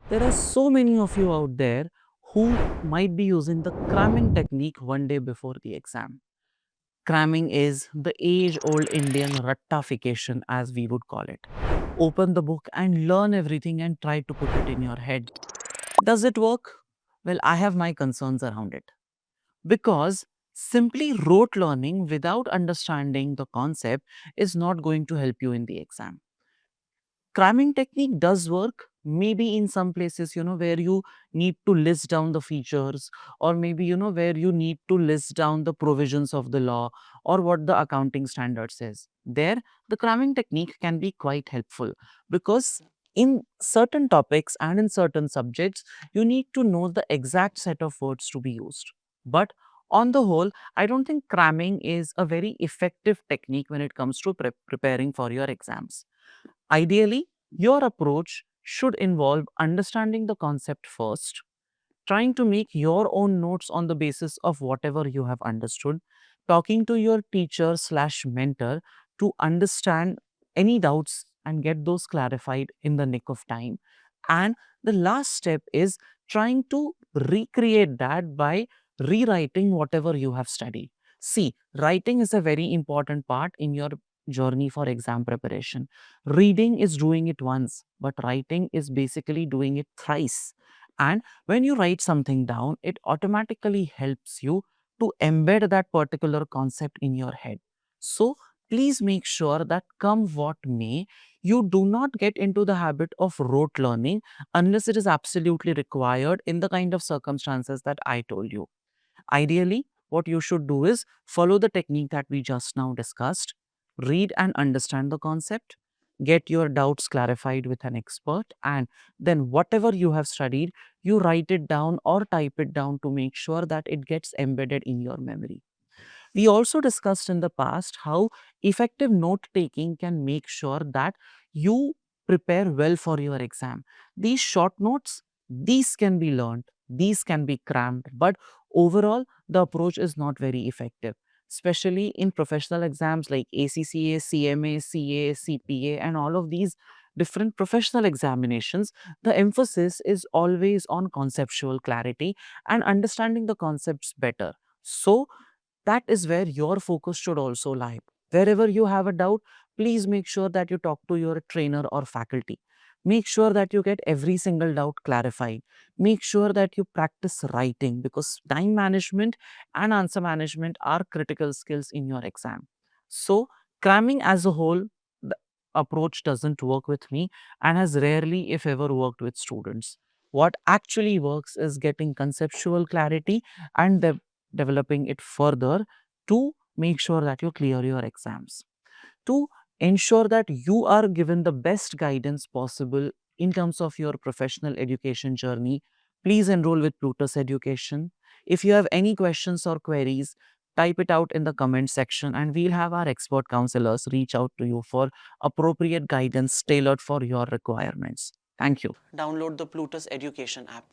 There are so many of you out there who might be using the cramming technique one day before the exam. Cramming is the age old Indian rattafication, as we would call it. Open the book and learn everything and try to put it in your head. Does it work? Well, I have my concerns around it because simply rote learning without understanding the concept is not going to help you in the exam. Cramming technique does work maybe in some places, where you need to list down the features, or maybe, where you need to list down the provisions of the law or what the accounting standard says. There, the cramming technique can be quite helpful because in certain topics and in certain subjects, you need to know the exact set of words to be used. But on the whole, I don't think cramming is a very effective technique when it comes to preparing for your exams. Ideally, your approach should involve understanding the concept first, trying to make your own notes on the basis of whatever you have understood, talking to your teacher slash mentor to understand any doubts and get those clarified in the nick of time. And the last step is trying to recreate that by rewriting whatever you have studied. See, writing is a very important part in your journey for exam preparation. Reading is doing it once, but writing is basically doing it thrice. And when you write something down, it automatically helps you to embed that particular concept in your head. So please make sure that come what may, you do not get into the habit of rote learning unless it is absolutely required in the kind of circumstances that I told you. Ideally, what you should do is follow the technique that we just now discussed, read and understand the concept, get your doubts clarified with an expert, and then whatever you have studied, you write it down or type it down to make sure that it gets embedded in your memory. We also discussed in the past how effective note taking can make sure that you prepare well for your exam. These short notes, these can be learned, these can be crammed, but overall, the approach is not very effective, especially in professional exams like ACCA, CMA, CA, CPA, and all of these different professional examinations. The emphasis is always on conceptual clarity and understanding the concepts better. So, that is where your focus should also lie. Wherever you have a doubt, please make sure that you talk to your trainer or faculty. Make sure that you get every single doubt clarified. Make sure that you practice writing because time management and answer management are critical skills in your exam. So, cramming as a whole, the approach doesn't work with me and has rarely, if ever, worked with students. What actually works is getting conceptual clarity and developing it further to make sure that you clear your exams. To ensure that you are given the best guidance possible in terms of your professional education journey, please enroll with Plutus Education. If you have any questions or queries, type it out in the comment section and we'll have our expert counselors reach out to you for appropriate guidance tailored for your requirements. Thank you. Download the Plutus Education app.